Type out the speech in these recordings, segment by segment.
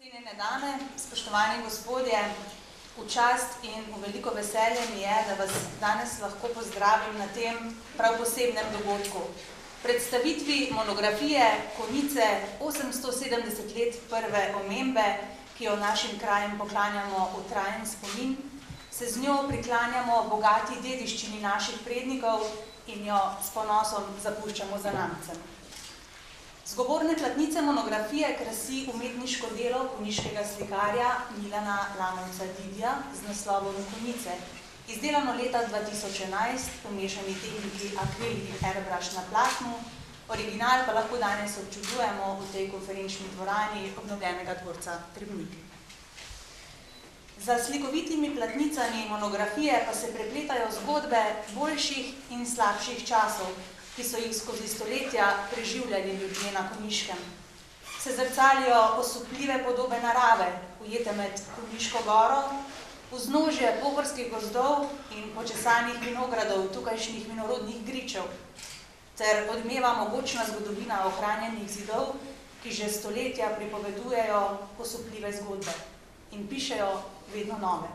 Cenjene dame, spoštovani gospodje, v čast in v veliko veselje mi je, da vas danes lahko pozdravim na tem prav posebnem dogodku. Predstavitvi monografije Konjice 870 let prve omembe, ki jo našim krajem poklanjamo v trajen spomin, se z njo priklanjamo bogati dediščini naših prednikov in jo s ponosom zapuščamo zanamcem. Zgovorne platnice monografije krasi umetniško delo konjiškega slikarja Milana Lamovca Didija z naslovom Konjice, izdelano leta 2011 v mešani tehniki akril in airbrush na platnu, original pa lahko danes občudujemo v tej konferenčni dvorani obnovljenega dvorca Trebnik. Za slikovitimi platnicami monografije pa se prepletajo zgodbe boljših in slabših časov, ki so jih skozi stoletja preživljali ljudje na Konjiškem. Se zrcalijo osupljive podobe narave, ujete med Konjiško goro, vznožje pohorskih gozdov in počesanih vinogradov tukajšnjih vinorodnih gričev, ter odmeva mogočna zgodovina ohranjenih zidov, ki že stoletja pripovedujejo osupljive zgodbe in pišejo vedno nove.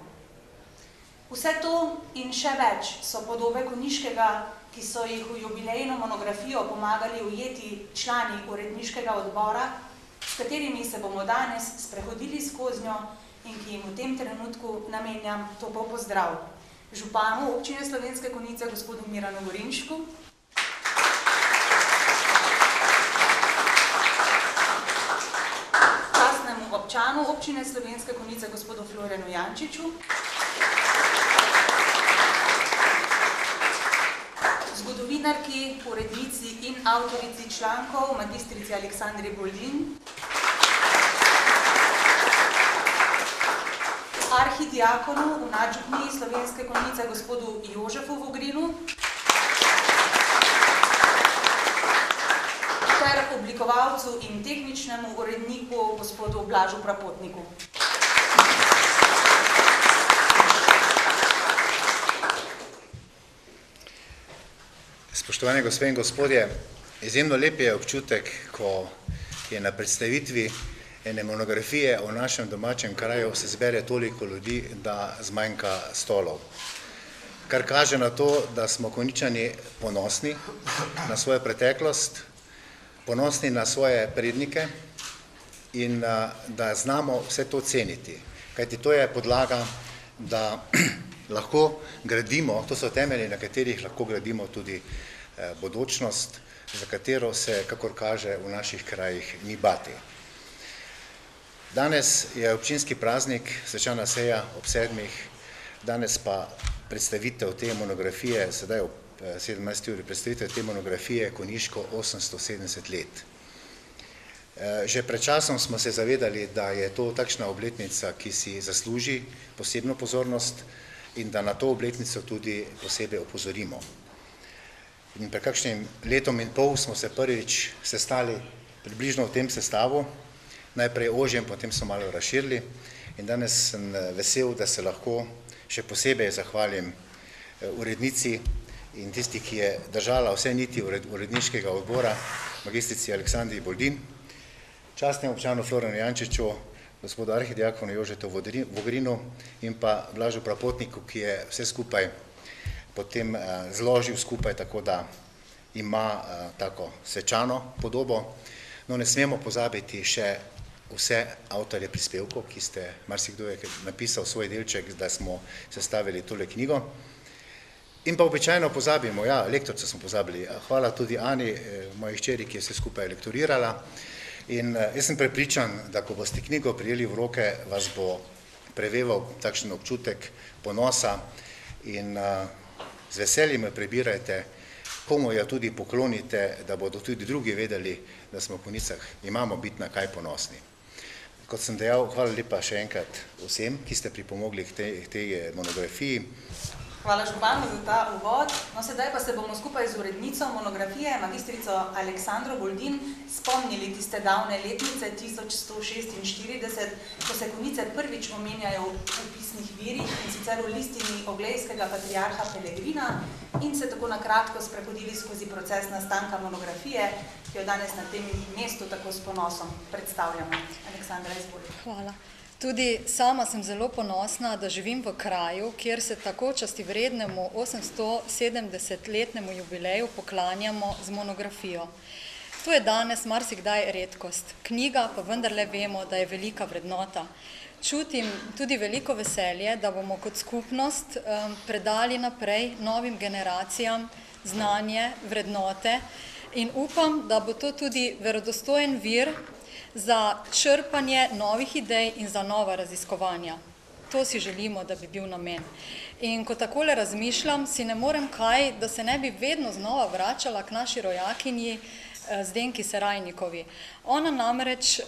Vse to in še več so podobe Konjiškega, ki so jih v jubilejno monografijo pomagali ujeti člani uredniškega odbora, s katerimi se bomo danes sprehodili skozi njo in ki jim v tem trenutku namenjam topel pozdrav. Županu občine Slovenske Konjice, gospodu Miranu Gorinšku, častnemu občanu občine Slovenske Konjice, gospodu Florjanu Jančiču, zgodovinarki, urednici in avtorici člankov, magistrici Aleksandri Boldin, arhidiakonu v nadžupniji Slovenske Konjice, gospodu Jožefu Vogrinu, ter oblikovalcu in tehničnemu uredniku, gospodu Blažu Prapotniku. Spoštovane gospe in gospodje, izjemno lep je občutek, ko je na predstavitvi ene monografije o našem domačem kraju se zbere toliko ljudi, da zmanjka stolov. Kar kaže na to, da smo Konjičani ponosni na svojo preteklost, ponosni na svoje prednike in da znamo vse to ceniti. Kajti to je podlaga, da lahko gradimo, to so temelji, na katerih lahko gradimo tudi bodočnost, za katero se, kakor kaže, v naših krajih ni bati. Danes je občinski praznik, svečana seja ob 7. Danes pa predstavitev te monografije, sedaj ob 17. uri predstavitev te monografije Konjiško 870 let. Že pred časom smo se zavedali, da je to takšna obletnica, ki si zasluži posebno pozornost in da na to obletnico tudi posebej opozorimo. In pred kakšnim letom in pol smo se prvič sestali približno v tem sestavu, najprej ožjem, potem so malo razširili in danes sem vesel, da se lahko še posebej zahvalim urednici in tisti, ki je držala vse niti uredniškega odbora, magistrici Aleksandri Boldin, častnemu občanu Florjanu Jančiču, gospodu arhidiakonu Jožetu Vogrinu in pa Blažu Prapotniku, ki je vse skupaj potem zložil skupaj, tako da ima tako svečano podobo. No, ne smemo pozabiti še vse avtorje prispevkov, ki ste, marsikdo je napisal svoj delček, da smo sestavili tole knjigo. In pa običajno pozabimo, ja, lektorca smo pozabili, hvala tudi Ani, moji hčeri, ki je vse skupaj lektorirala. In jaz sem prepričan, da ko boste knjigo prijeli v roke, vas bo preveval takšen občutek ponosa in z veseljem prebirajte, komu jo tudi poklonite, da bodo tudi drugi vedeli, da smo v Konjicah, imamo biti na kaj ponosni. Kot sem dejal, hvala lepa še enkrat vsem, ki ste pripomogli k tej monografiji. Hvala županu za ta uvod. No, sedaj pa se bomo skupaj z urednico monografije, magistrico Aleksandro Boldin, spomnili tiste davne letnice 1146, ko se Konjice prvič omenjajo v pisnih virih, in sicer v listini oglejskega patriarha Pelegrina, in se tako na kratko sprehodili skozi proces nastanka monografije, ki jo danes na tem mestu tako s ponosom predstavljamo. Aleksandra, izvolite. Hvala. Tudi sama sem zelo ponosna, da živim v kraju, kjer se tako častivrednemu 870-letnemu jubileju poklanjamo z monografijo. To je danes marsikdaj redkost. Knjiga pa vendarle vemo, da je velika vrednota. Čutim tudi veliko veselje, da bomo kot skupnost predali naprej novim generacijam znanje, vrednote in upam, da bo to tudi verodostojen vir za črpanje novih idej in za nova raziskovanja. To si želimo, da bi bil namen. In ko takole razmišljam, si ne morem kaj, da se ne bi vedno znova vračala k naši rojakinji Zdenki Serajnikovi. Ona namreč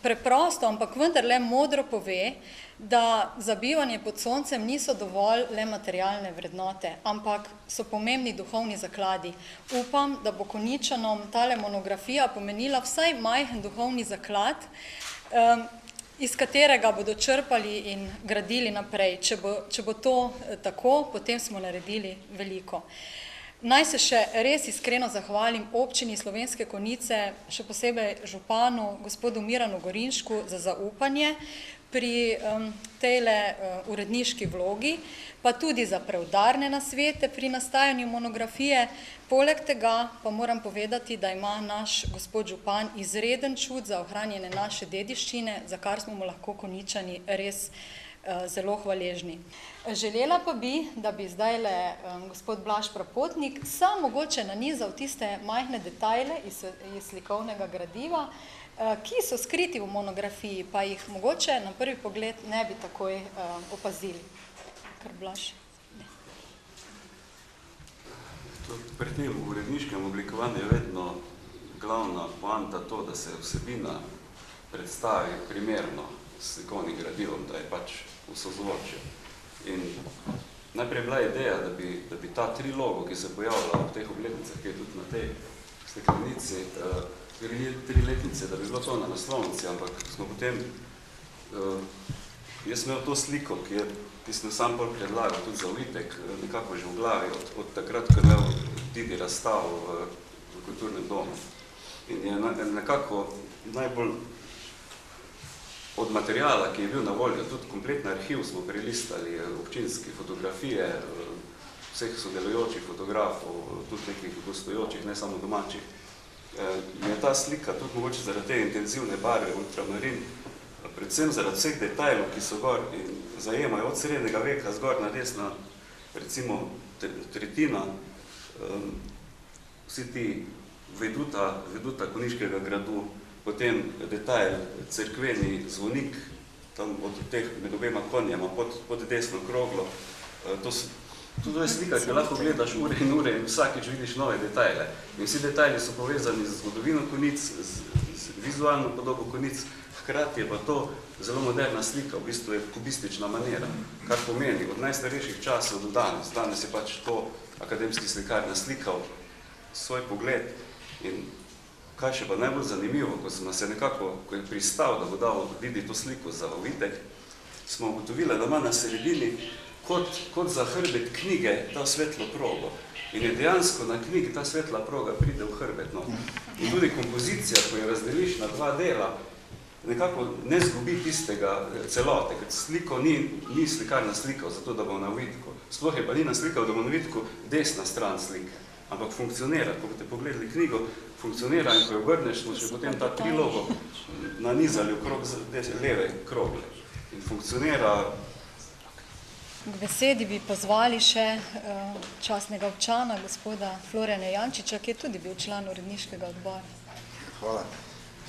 preprosto, ampak vendarle modro pove, da za bivanje pod soncem niso dovolj le materialne vrednote, ampak so pomembni duhovni zakladi. Upam, da bo Konjičanom tale monografija pomenila vsaj majhen duhovni zaklad, iz katerega bodo črpali in gradili naprej. Če bo to tako, potem smo naredili veliko. Naj se še res iskreno zahvalim občini Slovenske Konjice, še posebej županu, gospodu Miranu Gorinšku, za zaupanje pri tejle uredniški vlogi, pa tudi za preudarne nasvete pri nastajanju monografije. Poleg tega pa moram povedati, da ima naš gospod župan izreden čut za ohranjene naše dediščine, za kar smo mu lahko Konjičani res zelo hvaležni. Želela pa bi, da bi zdajle gospod Blaž Prapotnik sam mogoče nanizal tiste majhne detajle iz slikovnega gradiva, ki so skriti v monografiji, pa jih mogoče na prvi pogled ne bi takoj opazili. Kar Blaž? Pri tem uredniškem oblikovanju je vedno glavna poanta to, da se vsebina predstavi primerno s slikovnim gradivom, da je pač v sozvočju. In najprej je bila ideja, da bi ta trilogo, ki se pojavlja v teh obletnicah, ki je tudi na tej steklenici, triletnice, da bi bilo to na naslovnici, ampak smo potem, jaz imel to sliko, ki sem sam bolj predlagal, tudi za uvitek, nekako že v glavi, od takrat, ko je imel Didi razstavo v kulturnem domu. In je nekako najbolj od materijala, ki je bil na voljo, tudi kompletni arhiv smo prilistali, občinske fotografije, vseh sodelujočih fotografov, tudi nekih gostujočih, ne samo domačih. Je ta slika tudi mogoče zaradi te intenzivne barve ultramarin, predvsem zaradi vseh detajlov, ki so gor in zajemajo od srednjega veka zgor na desna, recimo tretjina, vsi ti veduta Konjiškega gradu, potem detajl, cerkveni zvonik, tam od teh med obema konjama, pod desno kroglo. To je slika, ki lahko gledaš ure in ure in vsakič vidiš nove detajle. In vsi detajli so povezani z zgodovino Konjic, z vizualno podobo Konjic, hkrati je pa to zelo moderna slika, v bistvu je kubistična manera, kar pomeni od najstarejših časov do danes. Danes je pač to akademski slikar naslikal svoj pogled in kaj še pa najbolj zanimivo, ko sem se nekako pristal, da bo dal Didi to sliko za uvitek, smo ugotovili, da ima na sredini kot za hrbet knjige ta svetlo progo. In je dejansko na knjigi ta svetla proga pride v hrbet. In tudi kompozicija, ko jo razdeliš na dva dela, nekako ne zgubi tistega celote, ker sliko ni slikar naslikal zato, da bo na uvitku. Sploh je pa ni naslikal, da bo na uvitku desna stran slike. Ampak funkcionira, ko boste pogledali knjigo, funkcionira in ko jo obrneš, smo še potem ta trilogo nanizali okrog leve krogle. In funkcionira. K besedi bi pozvali še častnega občana, gospoda Florjana Jančiča, ki je tudi bil član uredniškega odbora. Hvala,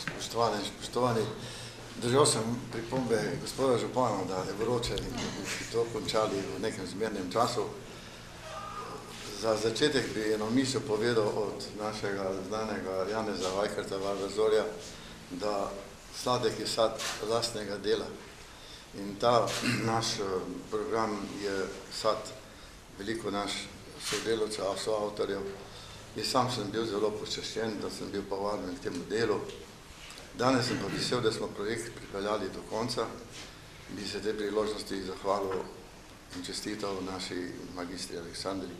spoštovani. Držal sem pripombe gospoda župana, da je vroče in bi to končali v nekem zmernem času. Za začetek bi eno misel povedal od našega znanega Janeza Vajkerta Valvazorja, da sladek je sad lastnega dela. In ta naš program je sad veliko naš sodelavcev, soavtorjev. Jaz sam sem bil zelo počaščen, da sem bil povabljen k temu delu. Danes sem pa vesel, da smo projekt pripeljali do konca. Bi se te priložnosti zahvalil in čestital naši magistri Aleksandri,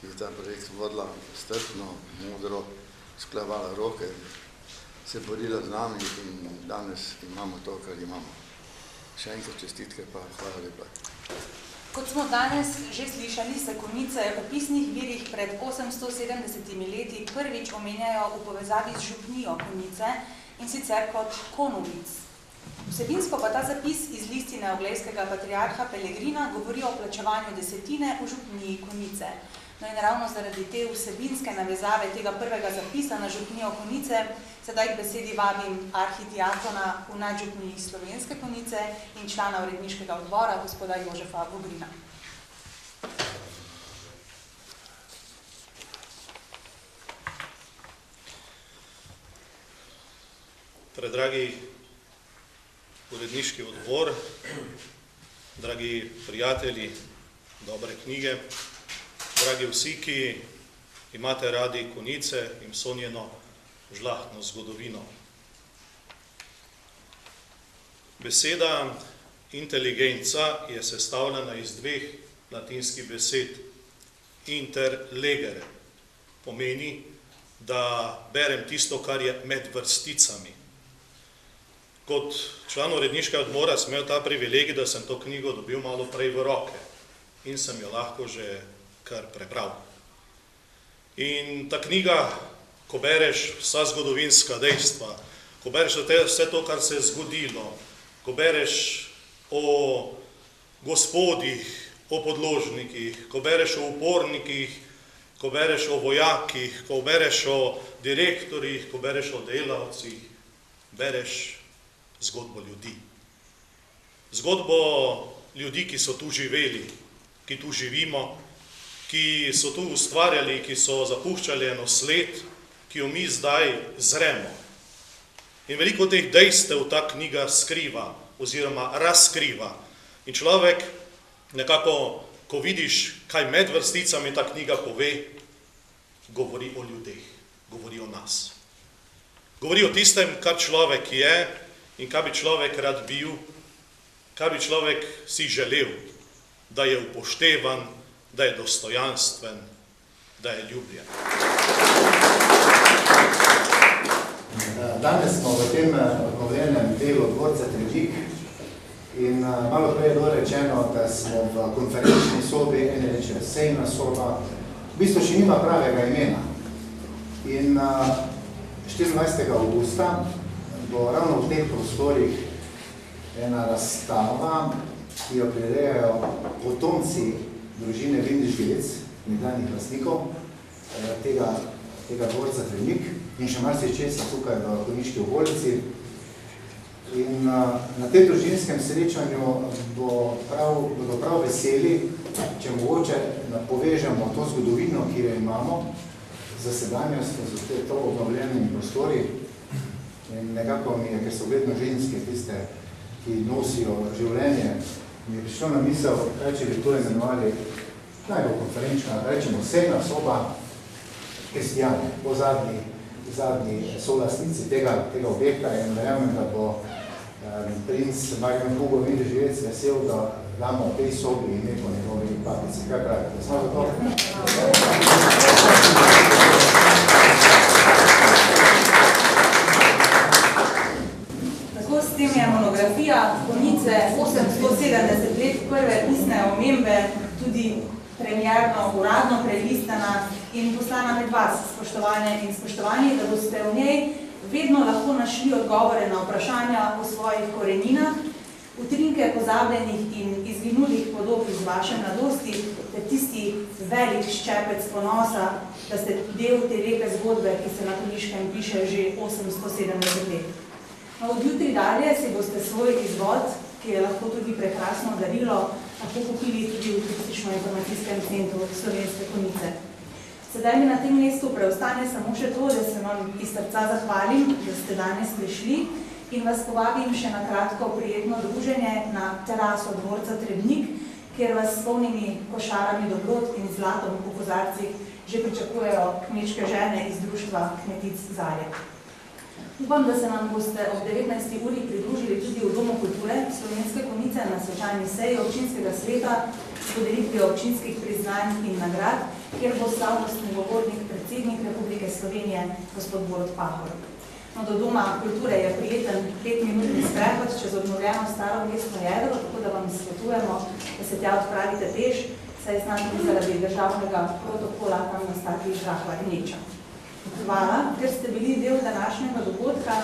ki je ta projekt vodila strpno, modro, sklavala roke, se borila z nami in danes imamo to, kar imamo. Še enkrat čestitke pa hvala lepa. Kot smo danes že slišali, se Konjice v pisnih virih pred 870 leti prvič omenjajo v povezavi z župnijo Konjice in sicer kot Konovic. Vsebinsko pa ta zapis iz listine oglejskega patriarha Pelegrina govori o plačevanju desetine v župniji Konjice. No in ravno zaradi te vsebinske navezave tega prvega zapisa na župnijo Konjice, sedaj k besedi vabim arhidiakona v nadžupniji Slovenske Konjice in člana uredniškega odbora, gospoda Jožefa Vogrina. Predragi uredniški odbor, dragi prijatelji dobre knjige, dragi vsi, ki imate radi Konjice in vso njeno žlahtno zgodovino. Beseda inteligenca je sestavljena iz dveh latinskih besed. Inter legere pomeni, da berem tisto, kar je med vrsticami. Kot član uredniškega odbora sem imel ta privilegij, da sem to knjigo dobil malo prej v roke in sem jo lahko že kar prebral. In ta knjiga, ko bereš vsa zgodovinska dejstva, ko bereš vse to, kar se je zgodilo, ko bereš o gospodih, o podložnikih, ko bereš o upornikih, ko bereš o vojakih, ko bereš o direktorjih, ko bereš o delavcih, bereš zgodbo ljudi. Zgodbo ljudi, ki so tu živeli, ki tu živimo, ki so tu ustvarjali, ki so zapuščali eno sled, ki jo mi zdaj zremo. In veliko teh dejstev ta knjiga skriva oziroma razkriva. In človek nekako, ko vidiš, kaj med vrsticami ta knjiga pove, govori o ljudeh, govori o nas. Govori o tistem, kar človek je in kaj bi človek rad bil, kaj bi človek si želel, da je upoštevan, da je dostojanstven, da je ljubljen. Danes smo v tem obnovljenem delu dvorca Trebnik in malo prej je bilo rečeno, da smo v konferenčni sobi, ene reče sejna soba, v bistvu še nima pravega imena. In 24. avgusta bo ravno v teh prostorih ena razstava, ki jo prirejajo potomci družine Vindiš-Gilec, nekdanjih lastnikov tega dvorca Trebnik in še marsičesa tukaj v Konjiški okolici. In na tem družinskem srečanju bodo prav veseli, če mogoče povežemo to zgodovino, ki jo imamo, za sedanjost, z to obnovljenimi prostori. In nekako mi je, ker so vedno ženske, tiste, ki nosijo življenje, mi je prišlo na misel, kaj če bi to imenovali najbolj konferenčna, rečemo sejna soba kristijane, po zadnji solastnici tega objekta in verjamem, da bo princ Marjan Hugo Vindiš-Gilec vesel, da damo v tej sobi ime po njegovi papici. Kaj pravite? Smo za to? Tako s tem je monografija Konjice 870 let prve pisne omembe tudi premierno, uradno prelistana in poslana med vas, spoštovane in spoštovani, da boste v njej vedno lahko našli odgovore na vprašanja o svojih koreninah, utrinke pozabljenih in izginulih podob iz vaše mladosti, ter tisti velik ščepec ponosa, da ste del te lepe zgodbe, ki se na Konjiškem piše že 870 let. No, od jutri dalje si boste svoj izvod, ki je lahko tudi prekrasno darilo, lahko kupili tudi v turistično-informacijskem centru Slovenske Konjice. Sedaj mi na tem mestu preostane samo še to, da se vam iz srca zahvalim, da ste danes prišli in vas povabim še na kratko prijetno druženje na teraso dvorca Trebnik, kjer vas s polnimi košarami dobrot in zlatom v kozarcih že pričakujejo kmečke žene iz društva Kmetic Zarja. Upam, da se nam boste ob 19. uri pridružili tudi v Domu kulture Slovenske Konjice na svečani seji občinskega sveta s podelitvijo občinskih priznanj in nagrad, kjer bo slavnostni govornik predsednik Republike Slovenije, gospod Borut Pahor. No, do Doma kulture je prijeten 5-minutni sprehod čez obnovljeno staro mestno jedro, tako da vam svetujemo, da se tja odpravite peš, saj znati zaradi državnega protokola tam nastati rahla gneča. Hvala, ker ste bili del današnjega dogodka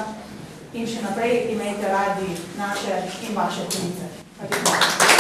in še naprej imejte radi naše in vaše Konjice.